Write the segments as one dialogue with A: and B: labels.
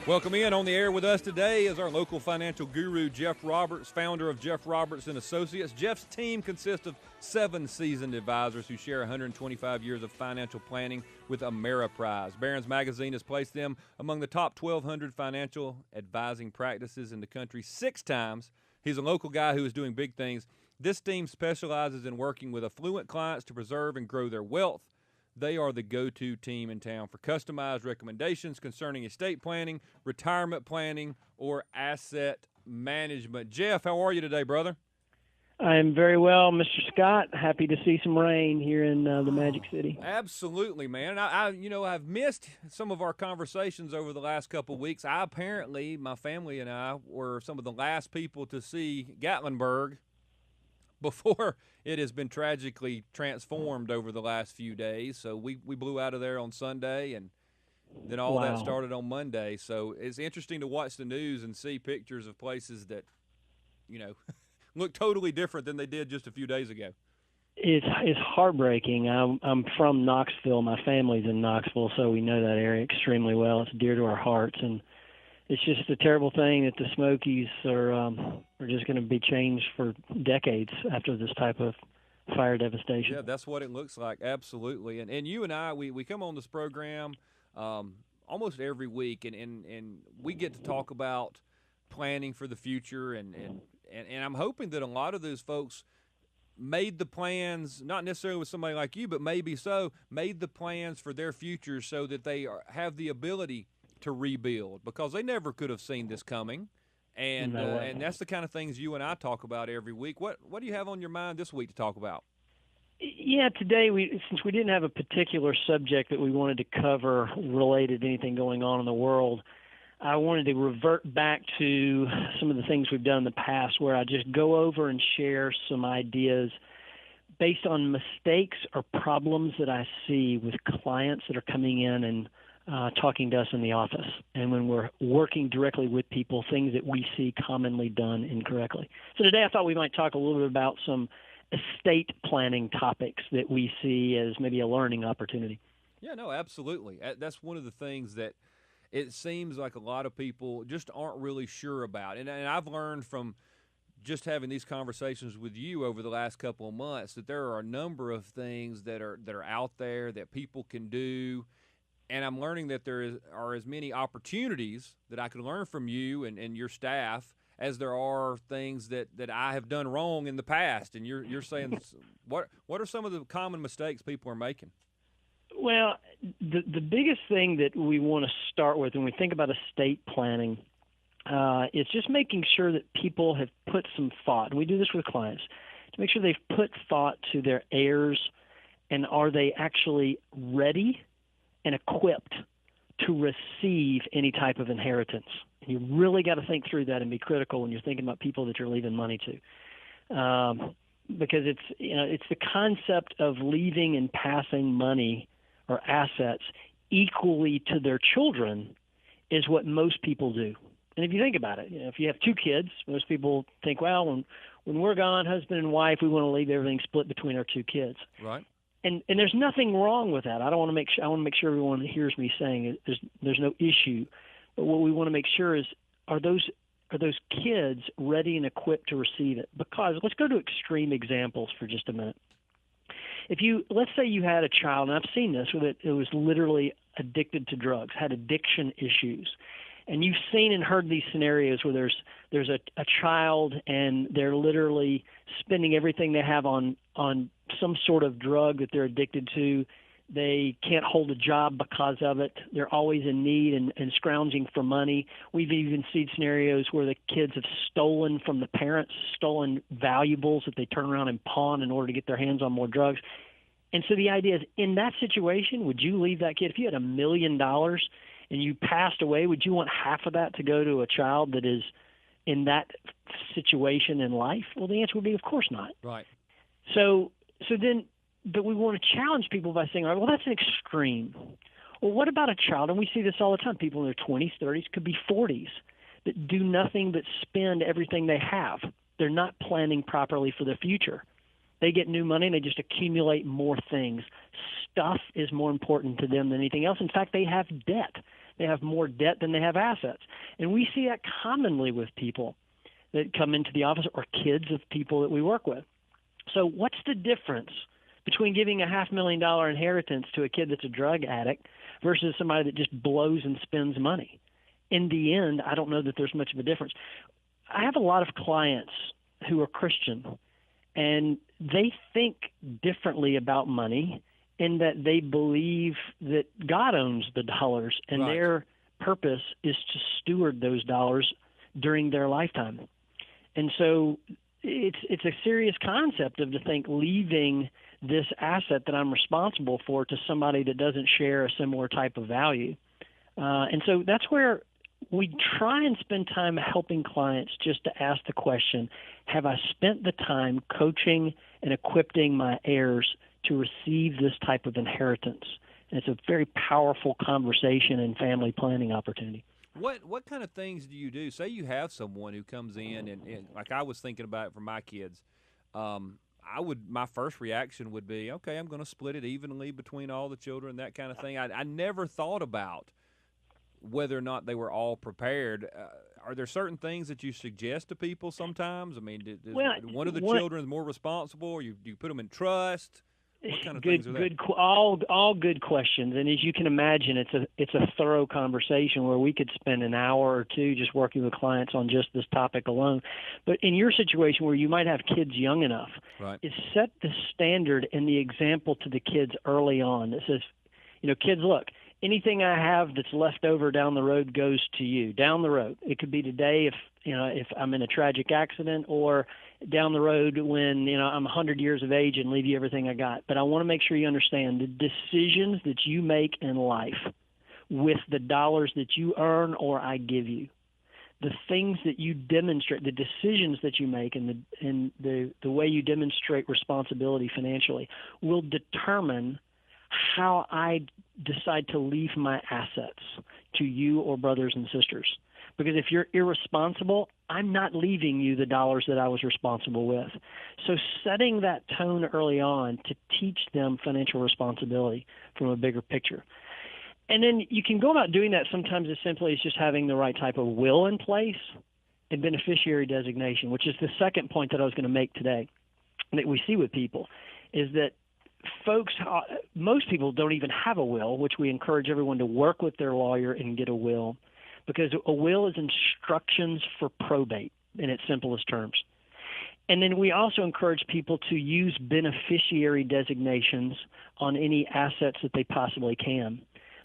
A: Welcome in. On the air with us today is our local financial guru, Jeff Roberts, founder of Jeff Roberts & Associates. Jeff's team consists of 7 seasoned advisors who share 125 years of financial planning with Ameriprise. Barron's Magazine has placed them among the top 1,200 financial advising practices in the country 6 times. He's a local guy who is doing big things. This team specializes in working with affluent clients to preserve and grow their wealth. They are the go-to team in town for customized recommendations concerning estate planning, retirement planning, or asset management. Jeff, how are you today, brother?
B: I am very well, Mr. Scott. Happy to see some rain here in the Magic City.
A: Absolutely, man. I've missed some of our conversations over the last couple of weeks. My family and I were some of the last people to see Gatlinburg before it has been tragically transformed over the last few days. So we blew out of there on Sunday, and then all that started on Monday. So it's interesting to watch the news and see pictures of places that, look totally different than they did just a few days ago.
B: It's heartbreaking. I'm from Knoxville. My family's in Knoxville, so we know that area extremely well. It's dear to our hearts, and it's just a terrible thing that the Smokies are just going to be changed for decades after this type of fire devastation.
A: Yeah, that's what it looks like, absolutely. And you and I, we come on this program almost every week, and we get to talk about planning for the future, and I'm hoping that a lot of those folks made the plans, not necessarily with somebody like you, but maybe made the plans for their future so that they have the ability to rebuild, because they never could have seen this coming, and that's the kind of things you and I talk about every week. What do you have on your mind this week to talk about?
B: Yeah, today since we didn't have a particular subject that we wanted to cover related to anything going on in the world, I wanted to revert back to some of the things we've done in the past, where I just go over and share some ideas based on mistakes or problems that I see with clients that are coming in and talking to us in the office, and when we're working directly with people, things that we see commonly done incorrectly. So today I thought we might talk a little bit about some estate planning topics that we see as maybe a learning opportunity.
A: Yeah, no, absolutely. That's one of the things that it seems like a lot of people just aren't really sure about. And I've learned from just having these conversations with you over the last couple of months that there are a number of things that are out there that people can do. And I'm learning that there are as many opportunities that I could learn from you and your staff as there are things that I have done wrong in the past. And you're saying, what are some of the common mistakes people are making?
B: Well, the biggest thing that we want to start with when we think about estate planning is just making sure that people have put some thought, and we do this with clients, to make sure they've put thought to their heirs, and are they actually ready and equipped to receive any type of inheritance. And you really got to think through that and be critical when you're thinking about people that you're leaving money to, because it's the concept of leaving and passing money or assets equally to their children is what most people do. And if you think about it, if you have 2 kids, most people think, well, when we're gone, husband and wife, we want to leave everything split between our 2 kids.
A: Right.
B: And there's nothing wrong with that. I want to make sure everyone hears me saying it. There's no issue. But what we want to make sure is, are those kids ready and equipped to receive it? Because let's go to extreme examples for just a minute. Let's say you had a child, and I've seen this, where it was literally addicted to drugs, had addiction issues. And you've seen and heard these scenarios where there's a child and they're literally spending everything they have on some sort of drug that they're addicted to. They can't hold a job because of it. They're always in need and scrounging for money. We've even seen scenarios where the kids have stolen from the parents, stolen valuables that they turn around and pawn in order to get their hands on more drugs. And so the idea is, in that situation, would you leave that kid? If you had $1 million and you passed away, would you want half of that to go to a child that is in that situation in life? Well, the answer would be, of course not.
A: Right.
B: But we want to challenge people by saying, all right, well, that's an extreme. Well, what about a child? And we see this all the time. People in their 20s, 30s, could be 40s, that do nothing but spend everything they have. They're not planning properly for the future. They get new money and they just accumulate more things. Stuff is more important to them than anything else. In fact, they have debt. they have more debt than they have assets. And we see that commonly with people that come into the office or kids of people that we work with. So what's the difference between giving a $500,000 inheritance to a kid that's a drug addict versus somebody that just blows and spends money? In the end, I don't know that there's much of a difference. I have a lot of clients who are Christian, and they think differently about money in that they believe that God owns the dollars, and
A: Right.
B: their purpose is to steward those dollars during their lifetime. And so it's a serious concept of to think leaving this asset that I'm responsible for to somebody that doesn't share a similar type of value. And so that's where we try and spend time helping clients just to ask the question, have I spent the time coaching and equipping my heirs to receive this type of inheritance? And it's a very powerful conversation and family planning opportunity.
A: What kind of things do you do? Say you have someone who comes in and like I was thinking about it for my kids. My first reaction would be, okay, I'm going to split it evenly between all the children, that kind of thing. I never thought about whether or not they were all prepared. Are there certain things that you suggest to people sometimes? I mean, does one of the children is more responsible, or do you put them in trust? What kind of things are that?
B: All good questions. And as you can imagine, it's a thorough conversation where we could spend an hour or two just working with clients on just this topic alone. But in your situation where you might have kids young enough,
A: right,
B: is set the standard and the example to the kids early on that says, kids, look, anything I have that's left over down the road goes to you. Down the road. It could be today if I'm in a tragic accident, or down the road when I'm 100 years of age and leave you everything I got. But I want to make sure you understand the decisions that you make in life with the dollars that you earn or I give you, the things that you demonstrate, the decisions that you make, and the way you demonstrate responsibility financially will determine how I decide to leave my assets to you or brothers and sisters. Because if you're irresponsible, I'm not leaving you the dollars that I was responsible with. So setting that tone early on to teach them financial responsibility from a bigger picture. And then you can go about doing that sometimes as simply as just having the right type of will in place and beneficiary designation, which is the second point that I was going to make today that we see with people, is that most people don't even have a will, which we encourage everyone to work with their lawyer and get a will, because a will is instructions for probate in its simplest terms. And then we also encourage people to use beneficiary designations on any assets that they possibly can.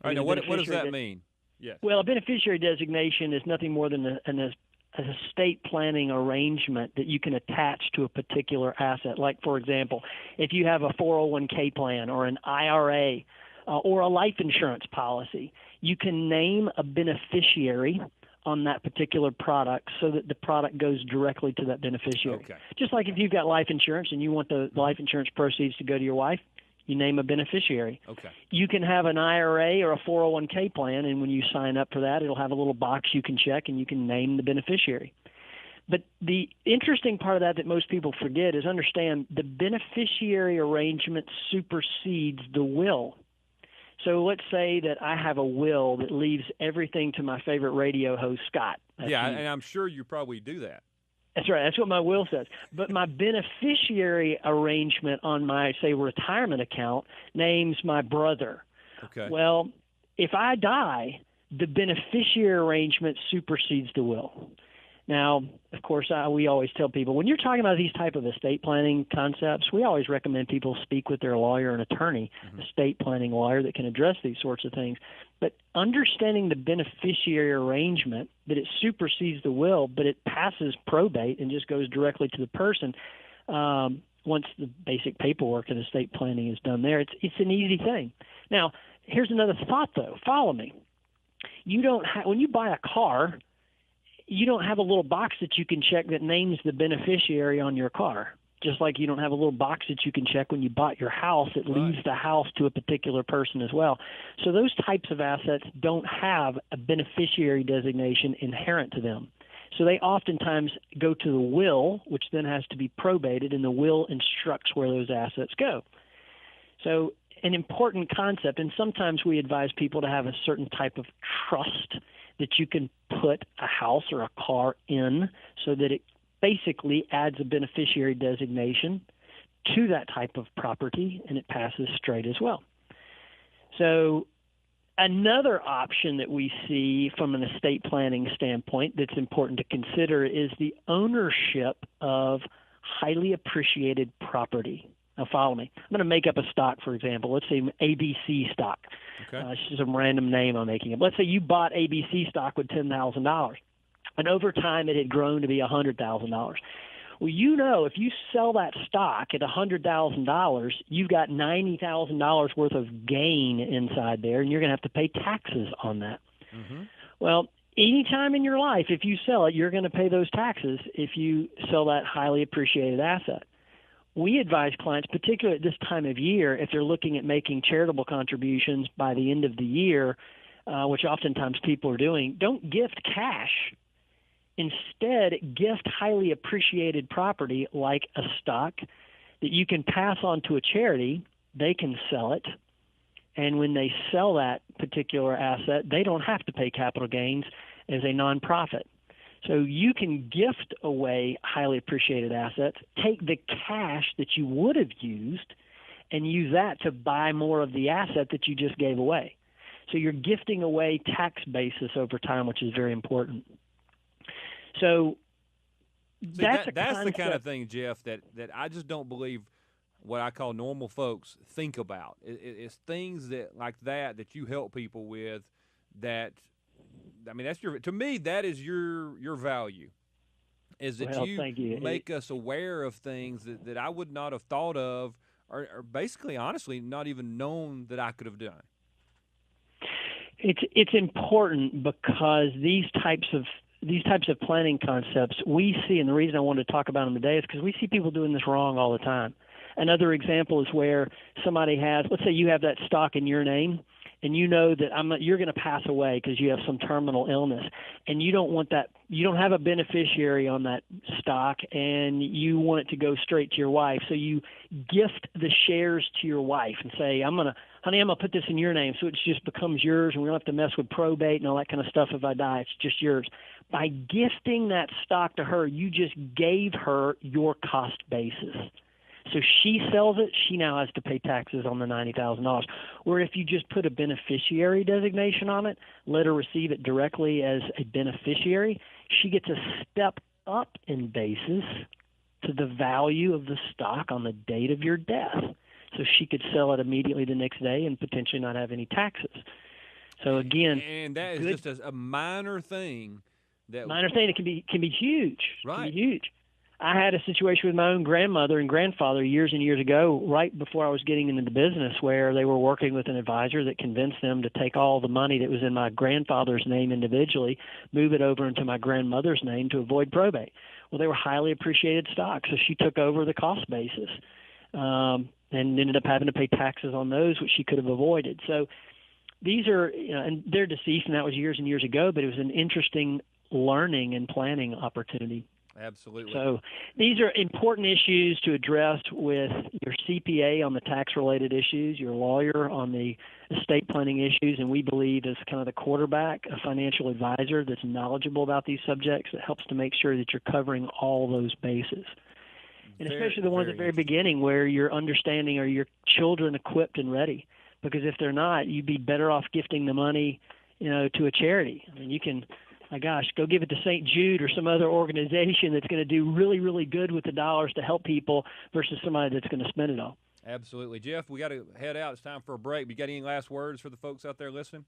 A: All right, now what does that mean? Yes.
B: Well, a beneficiary designation is nothing more than an estate planning arrangement that you can attach to a particular asset. Like, for example, if you have a 401k plan or an IRA or a life insurance policy, you can name a beneficiary on that particular product so that the product goes directly to that beneficiary.
A: Okay.
B: Just like if you've got life insurance and you want the life insurance proceeds to go to your wife, you name a beneficiary.
A: Okay.
B: You can have an IRA or a 401k plan, and when you sign up for that, it'll have a little box you can check, and you can name the beneficiary. But the interesting part of that most people forget is understand the beneficiary arrangement supersedes the will. So let's say that I have a will that leaves everything to my favorite radio host, Scott.
A: Yeah, and I'm sure you probably do that.
B: That's right. That's what my will says. But my beneficiary arrangement on my, say, retirement account names my brother.
A: Okay.
B: Well, if I die, the beneficiary arrangement supersedes the will. Now, of course, we always tell people, when you're talking about these type of estate planning concepts, we always recommend people speak with their lawyer and attorney, estate planning lawyer that can address these sorts of things. But understanding the beneficiary arrangement, that it supersedes the will, but it passes probate and just goes directly to the person once the basic paperwork and estate planning is done there, it's an easy thing. Now, here's another thought, though. Follow me. You don't when you buy a car, you don't have a little box that you can check that names the beneficiary on your car. Just like you don't have a little box that you can check when you bought your house that leaves the house to a particular person as well. So those types of assets don't have a beneficiary designation inherent to them. So they oftentimes go to the will, which then has to be probated, and the will instructs where those assets go. So an important concept, and sometimes we advise people to have a certain type of trust that you can put a house or a car in so that it basically adds a beneficiary designation to that type of property, and it passes straight as well. So another option that we see from an estate planning standpoint that's important to consider is the ownership of highly appreciated property. Now, follow me. I'm going to make up a stock, for example. Let's say ABC stock.
A: Okay.
B: It's just some random name I'm making up. Let's say you bought ABC stock with $10,000, and over time it had grown to be $100,000. Well, you know, if you sell that stock at $100,000, you've got $90,000 worth of gain inside there, and you're going to have to pay taxes on that.
A: Mm-hmm.
B: Well, anytime in your life, if you sell it, you're going to pay those taxes if you sell that highly appreciated asset. We advise clients, particularly at this time of year, if they're looking at making charitable contributions by the end of the year, which oftentimes people are doing, don't gift cash. Instead, gift highly appreciated property like a stock that you can pass on to a charity. They can sell it. And when they sell that particular asset, they don't have to pay capital gains as a nonprofit. So you can gift away highly appreciated assets, take the cash that you would have used, and use that to buy more of the asset that you just gave away. So you're gifting away tax basis over time, which is very important. So that's the
A: kind of thing, Jeff, that I just don't believe what I call normal folks think about. It's things like that you help people with that. I mean, to me, that is your value, is that you make us aware of things that I would not have thought of or basically, honestly, not even known that I could have done.
B: It's important because these types of planning concepts we see, and the reason I wanted to talk about them today is because we see people doing this wrong all the time. Another example is where somebody has, let's say you have that stock in your name, and you know that you're going to pass away because you have some terminal illness, and you don't want that. You don't have a beneficiary on that stock, and you want it to go straight to your wife. So you gift the shares to your wife and say, honey, I'm going to put this in your name so it just becomes yours, and we don't have to mess with probate and all that kind of stuff if I die. It's just yours. By gifting that stock to her, you just gave her your cost basis. So she sells it, she now has to pay taxes on the $90,000. Where if you just put a beneficiary designation on it, let her receive it directly as a beneficiary, she gets a step up in basis to the value of the stock on the date of your death. So she could sell it immediately the next day and potentially not have any taxes. So again,
A: and that is just a minor thing. That
B: can be huge.
A: Right.
B: Can be huge. I had a situation with my own grandmother and grandfather years and years ago, right before I was getting into the business, where they were working with an advisor that convinced them to take all the money that was in my grandfather's name individually, move it over into my grandmother's name to avoid probate. Well, they were highly appreciated stocks, so she took over the cost basis and ended up having to pay taxes on those, which she could have avoided. So these are, and they're deceased, and that was years and years ago, but it was an interesting learning and planning opportunity.
A: Absolutely.
B: So these are important issues to address with your CPA on the tax-related issues, your lawyer on the estate planning issues, and we believe as kind of the quarterback, a financial advisor that's knowledgeable about these subjects that helps to make sure that you're covering all those bases. And especially the ones at the very beginning where you're understanding, are your children equipped and ready? Because if they're not, you'd be better off gifting the money, to a charity. I mean, you can – my gosh, go give it to St. Jude or some other organization that's going to do really, really good with the dollars to help people versus somebody that's going to spend it all.
A: Absolutely. Jeff, we got to head out. It's time for a break. You got any last words for the folks out there listening?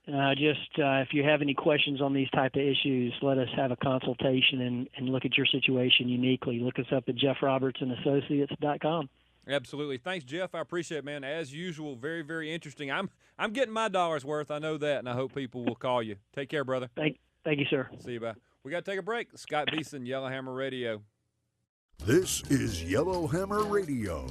B: If you have any questions on these type of issues, let us have a consultation and look at your situation uniquely. Look us up at jeffrobertsonassociates.com.
A: Absolutely. Thanks, Jeff. I appreciate it, man. As usual, very, very interesting. I'm getting my dollar's worth. I know that, and I hope people will call you. Take care, brother.
B: Thank you, sir.
A: See you, bye. We got to take a break. Scott Beeson, Yellowhammer Radio.
C: This is Yellowhammer Radio.